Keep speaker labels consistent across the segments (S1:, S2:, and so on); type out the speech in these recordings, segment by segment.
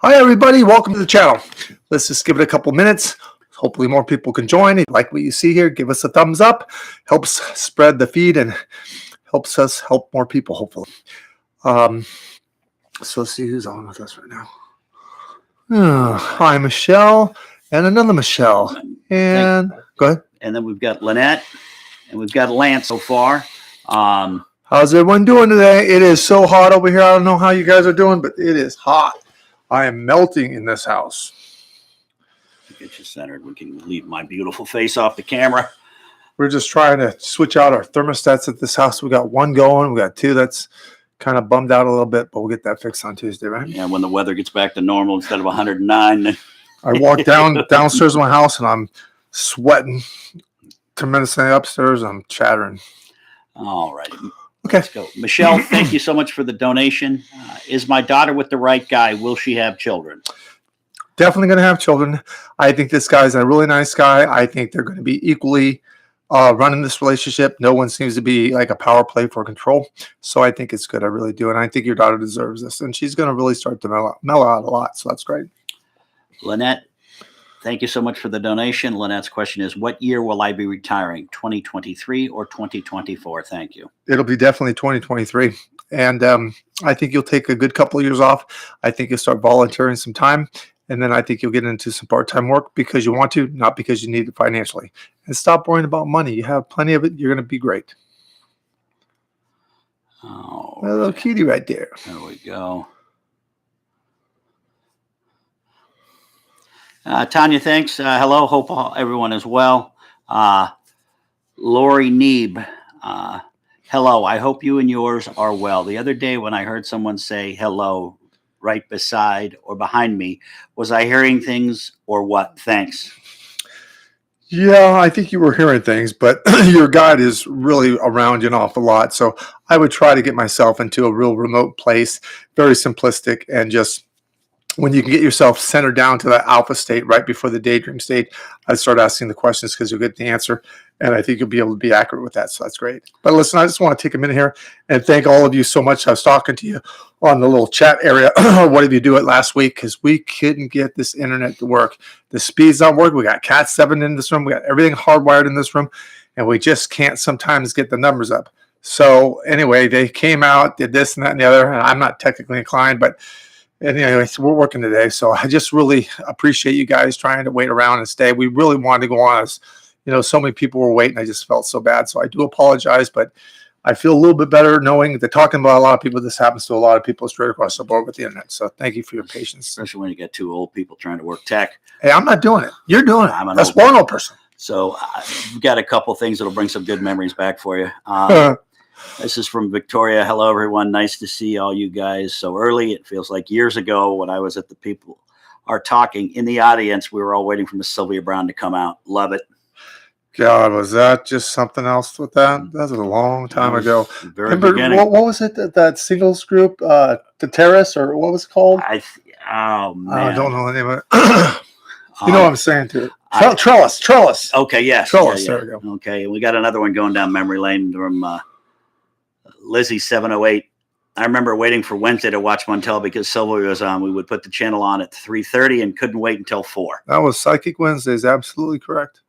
S1: Hi, everybody. Welcome to the channel. Let's just give it a couple minutes. Hopefully more people can join. If you like what you see here, give us a thumbs up. Helps spread the feed and helps us help more people, hopefully. So let's see who's on with us right now. Hi, Michelle, and another Michelle. And go ahead.
S2: And then we've got Lynette, and we've got Lance so far.
S1: How's everyone doing today? It is so hot over here. I don't know how you guys are doing, but it is hot. I am melting in this house.
S2: Get you centered. We can leave my beautiful face off the camera.
S1: We're just trying to switch out our thermostats at this house. We got one going. We got two that's kind of bummed out a little bit, but we'll get that fixed on Tuesday, right?
S2: Yeah, when the weather gets back to normal instead of 109.
S1: I walked downstairs in my house and I'm sweating tremendously upstairs. I'm chattering.
S2: All right.
S1: Okay.
S2: Let's go. Michelle, thank you so much for the donation. Is my daughter with the right guy? Will she have children?
S1: Definitely going to have children. I think this guy's a really nice guy. I think they're going to be equally running this relationship. No one seems to be like a power play for control. So I think it's good. I really do. And I think your daughter deserves this. And she's going to really start to mellow out a lot. So that's great.
S2: Lynette, thank you so much for the donation. Lynette's question is, what year will I be retiring? 2023 or 2024? Thank you.
S1: It'll be definitely 2023. And I think you'll take a good couple of years off. I think you'll start volunteering some time. And then I think you'll get into some part-time work because you want to, not because you need it financially. And stop worrying about money. You have plenty of it. You're going to be great.
S2: Oh,
S1: a little cutie right there.
S2: There we go. Tanya, thanks. Hello. Hope everyone is well. Lori Neeb. Hello. I hope you and yours are well. The other day when I heard someone say hello right beside or behind me, was I hearing things or what? Thanks.
S1: Yeah, I think you were hearing things, but your guide is really around you an awful lot. So I would try to get myself into a real remote place, very simplistic, and just when you can get yourself centered down to that alpha state right before the daydream state, I'd start asking the questions because you'll get the answer. And I think you'll be able to be accurate with that. So that's great. But listen, I just want to take a minute here and thank all of you so much. I was talking to you on the little chat area. What did you do it last week? Because we couldn't get this internet to work. The speed's not working. We got Cat 7 in this room. We got everything hardwired in this room. And we just can't sometimes get the numbers up. So anyway, they came out, did this and that and the other. And I'm not technically inclined, but anyway, so we're working today. So I just really appreciate you guys trying to wait around and stay. We really wanted to go on. As you know, so many people were waiting. I just felt so bad. So I do apologize, but I feel a little bit better knowing that talking about a lot of people, this happens to a lot of people straight across the board with the internet. So thank you for your patience.
S2: Especially when you get two old people trying to work tech.
S1: Hey, I'm not doing it. You're doing it. That's one old person.
S2: So we've got a couple things that'll bring some good memories back for you. This is from Victoria. Hello, everyone. Nice to see all you guys so early. It feels like years ago when I was at the People Are Talking. In the audience, we were all waiting for Miss Sylvia Browne to come out. Love it.
S1: God, was that just something else with that? That was a long time ago. Remember, what was it, that singles group, the Terrace, or what was it called?
S2: Oh, man.
S1: I don't know the name of it. You know what I'm saying, too. Trellis.
S2: Okay, yes.
S1: Trellis,
S2: yeah.
S1: There we go.
S2: Okay, and we got another one going down memory lane from Lizzie 708. I remember waiting for Wednesday to watch Montel because Sylvia was on. We would put the channel on at 3:30 and couldn't wait until 4.
S1: That was Psychic Wednesdays. Absolutely correct.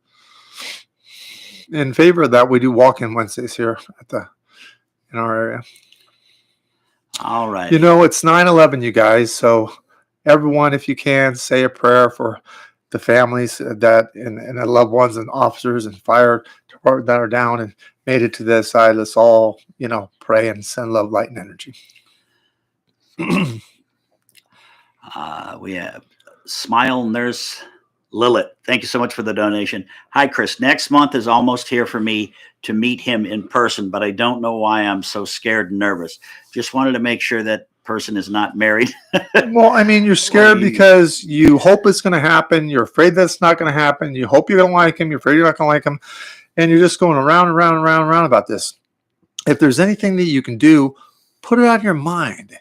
S1: In favor of that, we do walk-in Wednesdays here in our area. All right. You know, it's 9/11, you guys. So everyone, if you can, say a prayer for the families that and the loved ones and officers and fire department that are down and made it to this side. Let's all, pray and send love, light, and energy.
S2: We have Smile Nurse Lilith. Thank you so much for the donation. Hi, Chris. Next month is almost here for me to meet him in person, but I don't know why I'm so scared and nervous. Just wanted to make sure that person is not married.
S1: Well, I mean, you're scared because you hope it's going to happen. You're afraid that's not going to happen. You hope you don't like him. You're afraid you're not going to like him. And you're just going around and round and round and round about this. If there's anything that you can do, put it out of your mind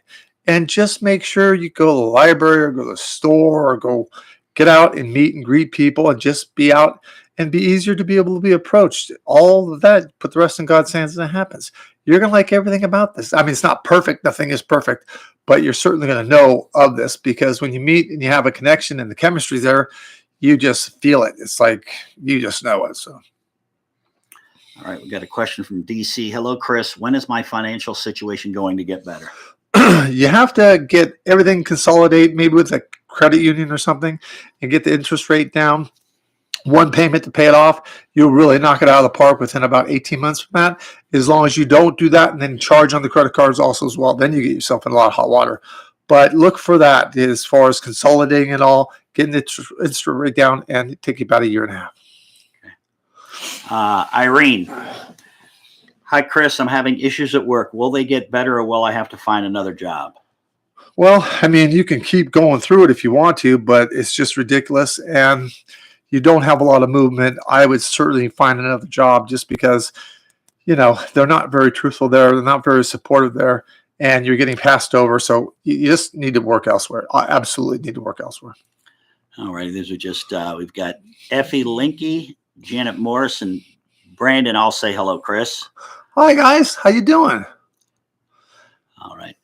S1: and just make sure you go to the library or go to the store or go get out and meet and greet people and just be out and be easier to be able to be approached. All of that, put the rest in God's hands and it happens. you're going to like everything about this. I mean, it's not perfect. Nothing is perfect, but you're certainly going to know of this because when you meet and you have a connection and the chemistry's there, you just feel it. It's like you just know it. So,
S2: All right, we got a question from DC. Hello, Chris. When is my financial situation going to get better?
S1: you have to get everything consolidate, maybe with a credit union or something, and get the interest rate down. One payment to pay it off, you'll really knock it out of the park within about 18 months from that. As long as you don't do that and then charge on the credit cards also as well, then you get yourself in a lot of hot water. But look for that as far as consolidating it all, getting the interest rate down, and it take you about a year and a half.
S2: Irene. Hi, Chris. I'm having issues at work. Will they get better or will I have to find another job?
S1: Well, I mean, you can keep going through it if you want to, but it's just ridiculous. And you don't have a lot of movement. I would certainly find another job just because, they're not very truthful there. They're not very supportive there. And you're getting passed over. So you just need to work elsewhere. I absolutely need to work elsewhere.
S2: All right. These are just, we've got Effie Linky, Janet Morris, and Brandon. I'll say hello, Chris.
S1: Hi, guys. How you doing?
S2: All right.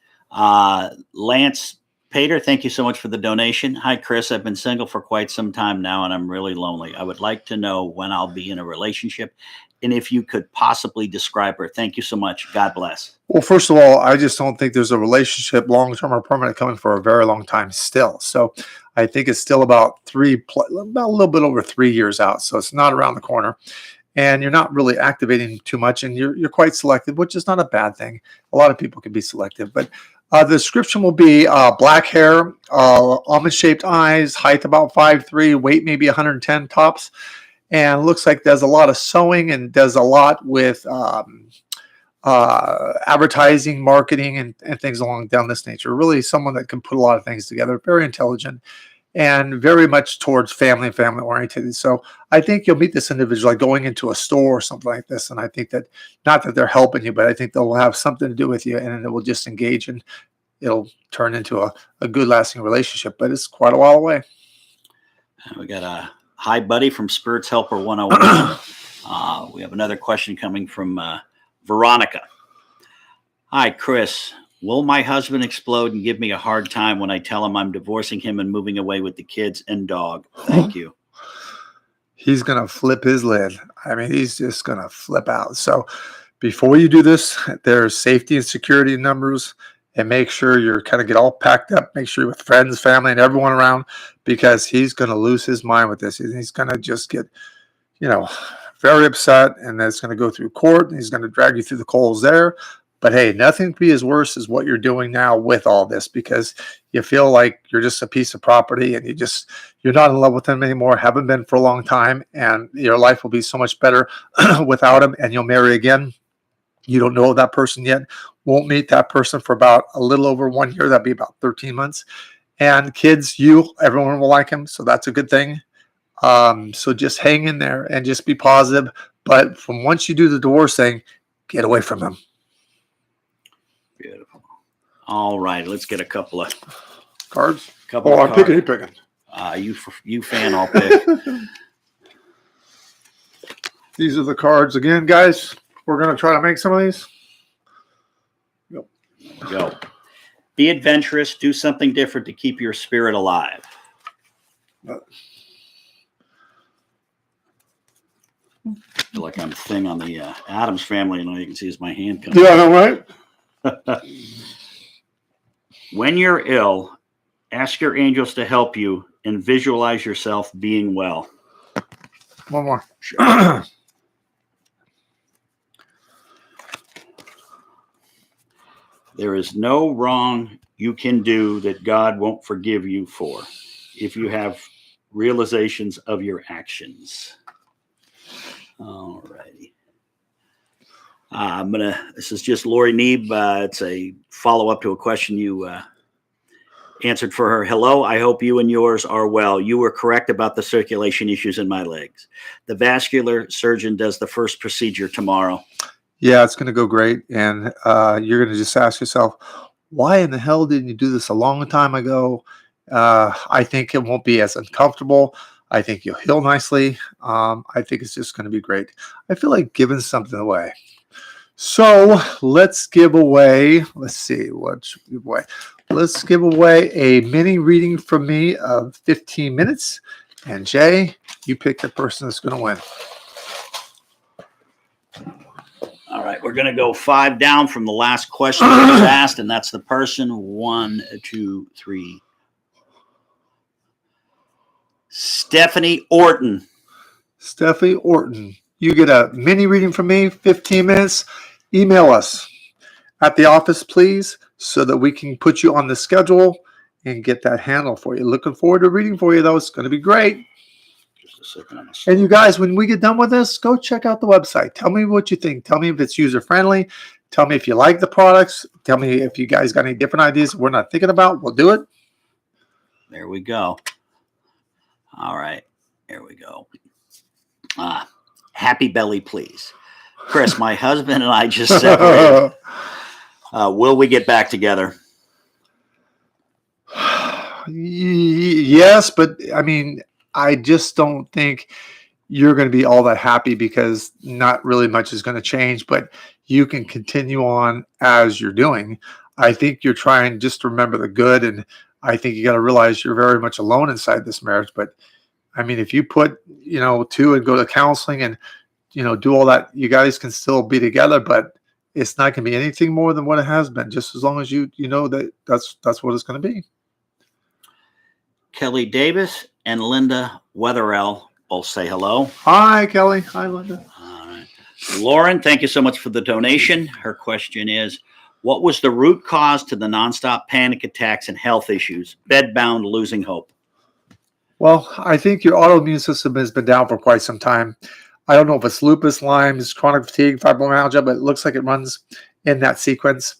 S2: Lance Pater, thank you so much for the donation. Hi, Chris. I've been single for quite some time now, and I'm really lonely. I would like to know when I'll be in a relationship and if you could possibly describe her. Thank you so much. God bless.
S1: Well, first of all, I just don't think there's a relationship long-term or permanent coming for a very long time still. So I think it's still about about a little bit over 3 years out. So it's not around the corner. And you're not really activating too much, and you're quite selective, which is not a bad thing. A lot of people can be selective, but the description will be black hair, almond-shaped eyes, height about 5'3", weight maybe 110 tops, and looks like does a lot of sewing and does a lot with advertising, marketing, and things along down this nature. Really someone that can put a lot of things together, very intelligent, and very much towards family and family oriented. So I think you'll meet this individual like going into a store or something like this. And I think that not that they're helping you, but I think they'll have something to do with you and it will just engage and it'll turn into a good lasting relationship, but it's quite a while away.
S2: We got a hi buddy from Spirits Helper 101. We have another question coming from Veronica. Hi, Chris. Will my husband explode and give me a hard time when I tell him I'm divorcing him and moving away with the kids and dog? Thank you.
S1: He's going to flip his lid. I mean, he's just going to flip out. So before you do this, there's safety and security numbers, and make sure you're kind of get all packed up. Make sure you're with friends, family, and everyone around, because he's going to lose his mind with this. He's going to just get, very upset, and that's going to go through court, and he's going to drag you through the coals there. But hey, nothing could be as worse as what you're doing now with all this, because you feel like you're just a piece of property and you're not in love with him anymore, haven't been for a long time, and your life will be so much better without him, and you'll marry again. You don't know that person yet, won't meet that person for about a little over 1 year. That'd be about 13 months. And kids, everyone will like him, so that's a good thing. So just hang in there and just be positive. But from once you do the divorce thing, get away from him.
S2: Beautiful. All right, let's get a couple of
S1: cards.
S2: I'm
S1: picking. You're picking.
S2: You fan, I'll pick.
S1: These are the cards again, guys. We're gonna try to make some of these.
S2: Go. Be adventurous. Do something different to keep your spirit alive. I feel like I'm a thing on the Addams Family, and all you can see is my hand coming.
S1: Yeah, I know, right?
S2: When you're ill, ask your angels to help you and visualize yourself being well.
S1: One more.
S2: Sure. There is no wrong you can do that God won't forgive you for if you have realizations of your actions. All righty. This is just Lori Neeb. It's a follow-up to a question you answered for her. Hello, I hope you and yours are well. You were correct about the circulation issues in my legs. The vascular surgeon does the first procedure tomorrow.
S1: Yeah, it's going to go great. And you're going to just ask yourself, why in the hell didn't you do this a long time ago? I think it won't be as uncomfortable. I think you'll heal nicely. I think it's just going to be great. I feel like giving something away. So let's give away, let's see, what should we give away? Let's give away a mini reading from me of 15 minutes. And Jay, you pick the person that's going to win.
S2: All right, we're going to go 5 down from the last question that was asked, and that's the person 1, 2, 3. Stephanie Orton.
S1: Stephanie Orton, you get a mini reading from me, 15 minutes. Email us at the office, please, so that we can put you on the schedule and get that handle for you. Looking forward to reading for you, though. It's going to be great.
S2: Just a second.
S1: And you guys, when we get done with this, go check out the website. Tell me what you think. Tell me if it's user-friendly. Tell me if you like the products. Tell me if you guys got any different ideas we're not thinking about. We'll do it.
S2: There we go. All right. Here we go. Happy belly, please. Chris, my husband and I just separated. Will we get back together?
S1: Yes, but I mean, I just don't think you're going to be all that happy because not really much is going to change, but you can continue on as you're doing. I think you're trying just to remember the good, and I think you got to realize you're very much alone inside this marriage. But I mean, if you put, 2 and go to counseling and, do all that, you guys can still be together, but it's not going to be anything more than what it has been, just as long as you know that that's what it's going to be.
S2: Kelly Davis and Linda Wetherell both say hello.
S1: Hi, Kelly. Hi, Linda.
S2: All right. Lauren, thank you so much for the donation. Her question is, what was the root cause to the nonstop panic attacks and health issues? Bedbound, losing hope.
S1: Well, I think your autoimmune system has been down for quite some time. I don't know if it's lupus, Lyme's, chronic fatigue, fibromyalgia, but it looks like it runs in that sequence.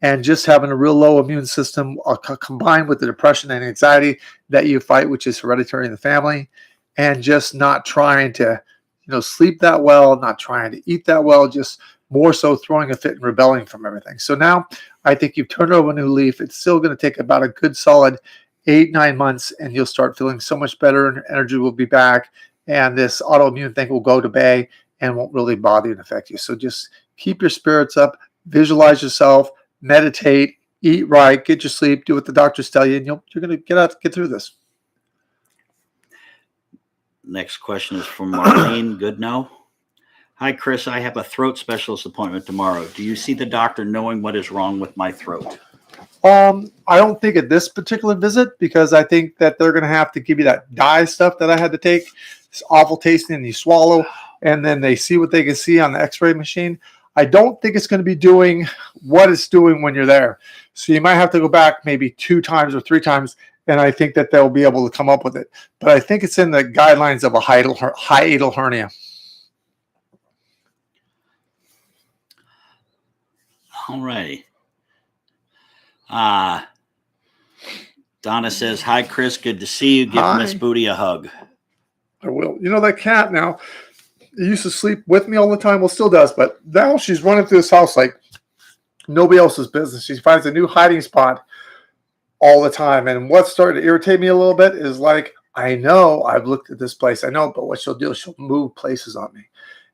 S1: And just having a real low immune system combined with the depression and anxiety that you fight, which is hereditary in the family, and just not trying to, sleep that well, not trying to eat that well, just more so throwing a fit and rebelling from everything. So now I think you've turned over a new leaf. It's still going to take about a good solid 8-9 months, and you'll start feeling so much better, and energy will be back, and this autoimmune thing will go to bay and won't really bother you and affect you. So just keep your spirits up, visualize yourself, meditate, eat right, get your sleep, do what the doctors tell you, and you're going to get through this.
S2: Next question is from Marlene Goodnow. Hi, Chris. I have a throat specialist appointment tomorrow. Do you see the doctor knowing what is wrong with my throat?
S1: I don't think at this particular visit, because I think that they're going to have to give you that dye stuff that I had to take. It's awful tasting, and you swallow, and then they see what they can see on the x-ray machine. I don't think it's going to be doing what it's doing when you're there. So you might have to go back maybe 2 times or 3 times, and I think that they'll be able to come up with it. But I think it's in the guidelines of a hiatal hernia.
S2: All righty. Donna says, hi, Chris. Good to see you. Give Miss Booty a hug.
S1: I will. That cat now, it used to sleep with me all the time. Well, still does. But now she's running through this house like nobody else's business. She finds a new hiding spot all the time. And what started to irritate me a little bit is like, I know I've looked at this place. I know, but what she'll do is she'll move places on me.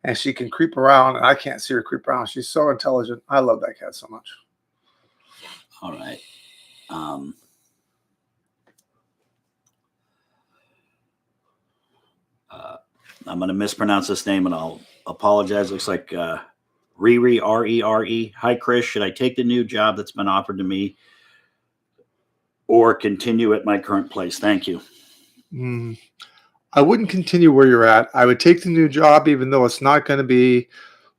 S1: And she can creep around, and I can't see her creep around. She's so intelligent. I love that cat so much.
S2: All right. I'm going to mispronounce this name, and I'll apologize. Looks like Rere, R-E-R-E. Hi, Chris. Should I take the new job that's been offered to me or continue at my current place? Thank you.
S1: I wouldn't continue where you're at. I would take the new job, even though it's not going to be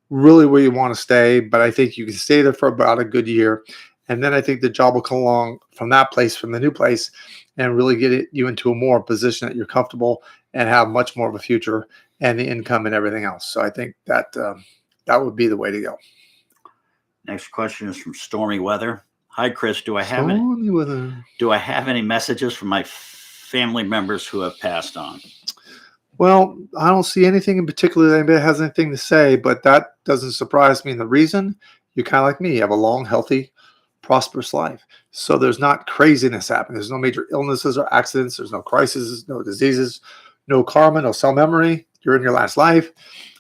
S1: really where you want to stay. But I think you can stay there for about a good year. And then I think the job will come along from that place, from the new place, and really get you into a more position that you're comfortable and have much more of a future and the income and everything else. So I think that that would be the way to go.
S2: Next question is from Stormy Weather. Hi, Chris. Do I have any messages from my family members who have passed on?
S1: Well, I don't see anything in particular that anybody has anything to say, but that doesn't surprise me. And the reason, you're kind of like me. You have a long, healthy, prosperous life. So there's not craziness happening. There's no major illnesses or accidents. There's no crises, no diseases, no karma, no cell memory. You're in your last life.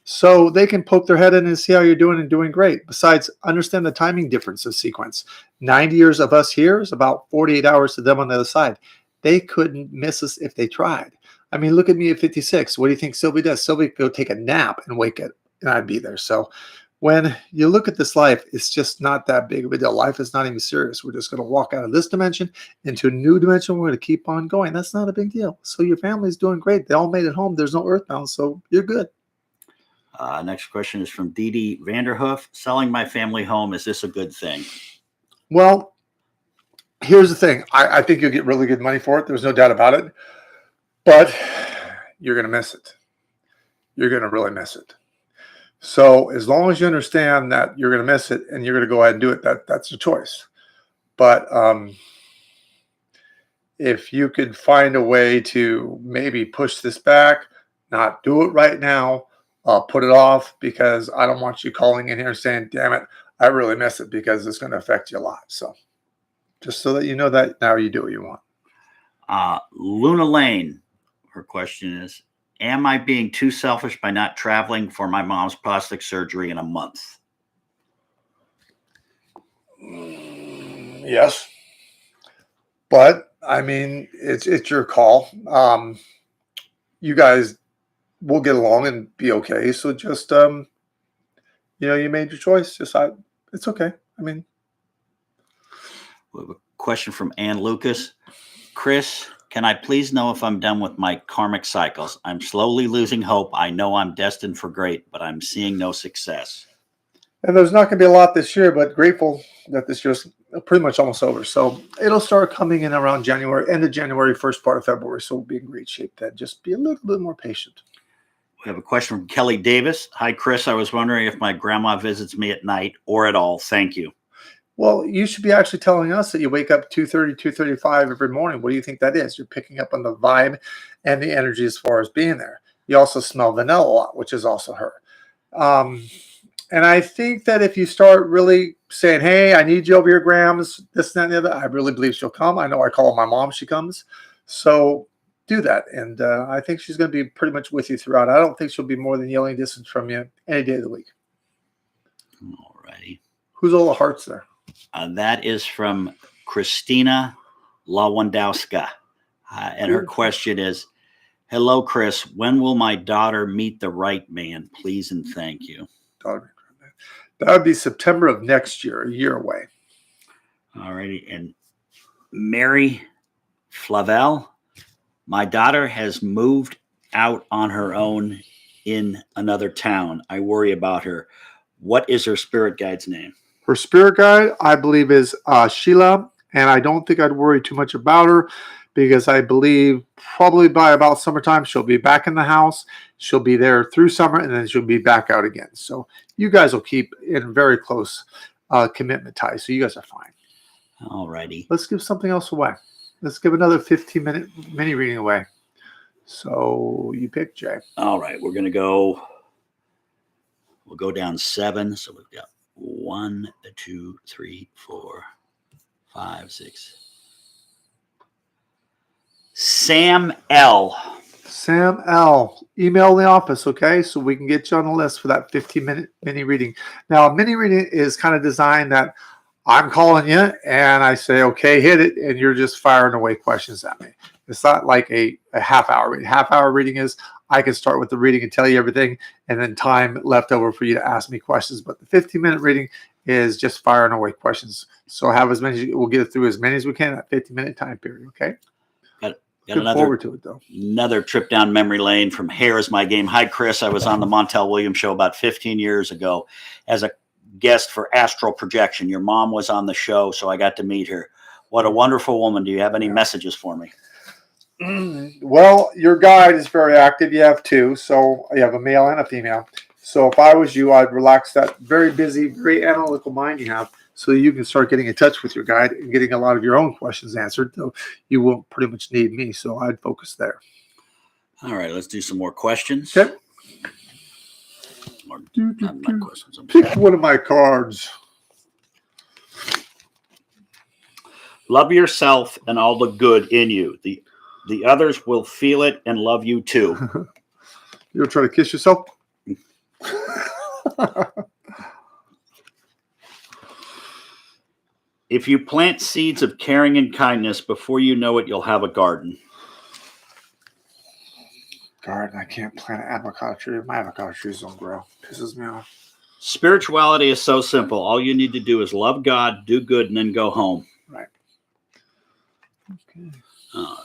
S1: So they can poke their head in and see how you're doing and doing great. Besides, understand the timing difference of sequence. 90 years of us here is about 48 hours to them on the other side. They couldn't miss us if they tried. I mean, look at me at 56. What do you think Sylvia does? Sylvia could go take a nap and wake up, and I'd be there. So when you look at this life, it's just not that big of a deal. Life is not even serious. We're just going to walk out of this dimension into a new dimension. We're going to keep on going. That's not a big deal. So your family's doing great. They all made it home. There's no earthbound, so you're good.
S2: Next question is from Dee Dee Vanderhoof. Selling my family home, is this a good thing?
S1: Well, here's the thing. I think you'll get really good money for it. There's no doubt about it. But you're going to miss it. You're going to really miss it. So as long as you understand that you're going to miss it and you're going to go ahead and do it, that's your choice. But if you could find a way to maybe push this back, not do it right now, put it off, because I don't want you calling in here saying, damn it, I really miss it, because it's going to affect you a lot. So just so that you know that now you do what you want.
S2: Luna Lane, her question is, am I being too selfish by not traveling for my mom's plastic surgery in a month?
S1: Yes. But I mean, it's your call. You guys will get along and be okay. So just you made your choice. It's okay. I mean,
S2: We have a question from Ann Lucas. Chris, can I please know if I'm done with my karmic cycles? I'm slowly losing hope. I know I'm destined for great, but I'm seeing no success.
S1: and there's not going to be a lot this year, but grateful that this year's pretty much almost over. So it'll start coming in around January, end of January, first part of February. So we'll be in great shape then. Just be a little bit more patient.
S2: We have a question from Kelly Davis. Hi, Chris. I was wondering if my grandma visits me at night or at all. Thank you.
S1: Well, you should be actually telling us that you wake up 2:30, 2:35 every morning. What do you think that is? You're picking up on the vibe and the energy as far as being there. You also smell vanilla a lot, which is also her. And I think that if you start really saying, hey, I need you over here, Grams, this, and that, and the other, I really believe she'll come. I know I call my mom, she comes. So do that. And I think she's going to be pretty much with you throughout. I don't think she'll be more than yelling distance from you any day of the week.
S2: All righty.
S1: Who's all the hearts there?
S2: That is from Christina Lewandowska. And her question is, hello, Chris. When will my daughter meet the right man? Please and thank you.
S1: That would be September of next year, a year away.
S2: All righty. And Mary Flavel, my daughter has moved out on her own in another town. I worry about her. What is her spirit guide's name?
S1: Her spirit guide, I believe, is Sheila, and I don't think I'd worry too much about her, because I believe probably by about summertime she'll be back in the house. She'll be there through summer, and then she'll be back out again. So you guys will keep in very close commitment ties. So you guys are fine.
S2: All righty.
S1: Let's give something else away. Let's give another 15-minute mini reading away. So you pick, Jay.
S2: All right. We're going to go. We'll go down 7. So we've got 1, 2, 3, 4, 5, 6. Sam L.
S1: Sam L. Email the office, okay? So we can get you on the list for that 15-minute mini reading. Now, a mini reading is kind of designed that I'm calling you and I say, okay, hit it, and you're just firing away questions at me. It's not like a half-hour reading. Half-hour reading is I can start with the reading and tell you everything, and then time left over for you to ask me questions. But the 15-minute reading is just firing away questions. So have as many. We'll get through as many as we can in that 15-minute time period, okay?
S2: Got
S1: forward to it, though.
S2: Another trip down memory lane from Hair is My Game. Hi, Chris. I was on the Montel Williams show about 15 years ago as a guest for Astral Projection. Your mom was on the show, so I got to meet her. What a wonderful woman. Do you have any messages for me?
S1: Well, your guide is very active. You have 2. So you have a male and a female. So if I was you, I'd relax that very busy, very analytical mind you have, so you can start getting in touch with your guide and getting a lot of your own questions answered. So you won't pretty much need me. So I'd focus there.
S2: All right, let's do some more questions.
S1: Okay.
S2: Not questions.
S1: Pick one of my cards.
S2: Love yourself and all the good in you. The others will feel it and love you too.
S1: You'll try to kiss yourself?
S2: If you plant seeds of caring and kindness, before you know it, you'll have a garden.
S1: Garden, I can't plant an avocado tree. My avocado trees don't grow. Pisses me off.
S2: Spirituality is so simple. All you need to do is love God, do good, and then go home.
S1: Right. Okay.
S2: All right.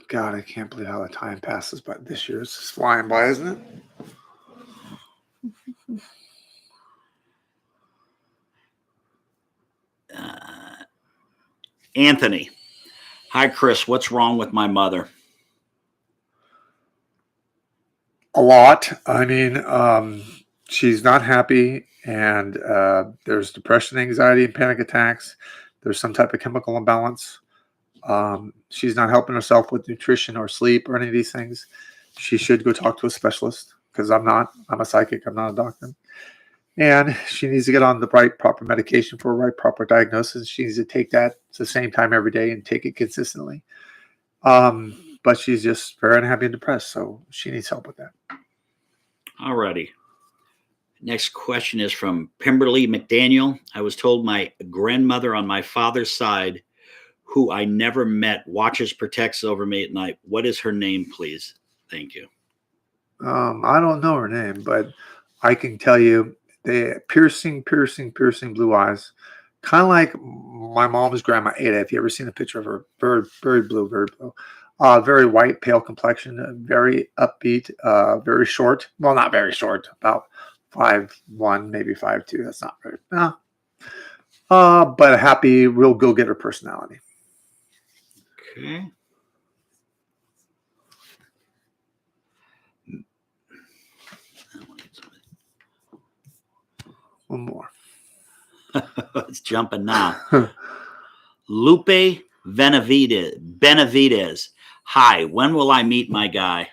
S1: God, I can't believe how the time passes, but this year is just flying by, isn't it?
S2: Anthony. Hi, Chris. What's wrong with my mother?
S1: A lot. I mean, she's not happy, and there's depression, anxiety, and panic attacks. There's some type of chemical imbalance. She's not helping herself with nutrition or sleep or any of these things. She should go talk to a specialist, because I'm not. I'm a psychic. I'm not a doctor. And she needs to get on the right, proper medication for a right, proper diagnosis. She needs to take that at the same time every day and take it consistently. But she's just very unhappy and depressed, so she needs help with that.
S2: All righty. Next question is from Pemberley McDaniel. I was told my grandmother on my father's side, who I never met, watches, protects over me at night. What is her name, please? Thank you.
S1: I don't know her name, but I can tell you the piercing blue eyes, kind of like my mom's grandma Ada. If you ever seen a picture of her, very blue, very white, pale complexion, very upbeat, very short. Well, not very short, about 5'1", maybe 5'2". That's not very, but a happy, real go-getter personality.
S2: Okay.
S1: One more.
S2: It's jumping now. Lupe Benavides. Hi, when will I meet my guy?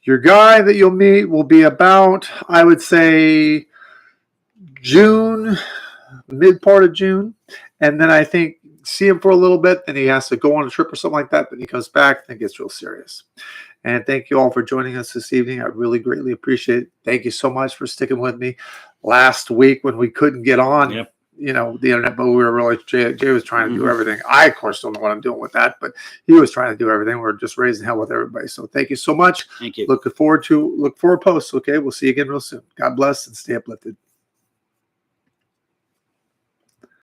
S1: Your guy that you'll meet will be about, I would say, June, mid part of June. And then I think see him for a little bit. Then he has to go on a trip or something like that. Then he comes back and it gets real serious. And thank you all for joining us this evening. I really greatly appreciate it. Thank you so much for sticking with me. Last week when we couldn't get on, the internet, but we were really, Jay was trying to do everything. I, of course, don't know what I'm doing with that, but he was trying to do everything. We're just raising hell with everybody. So thank you so much.
S2: Thank you.
S1: Look forward to posts. Okay. We'll see you again real soon. God bless and stay uplifted.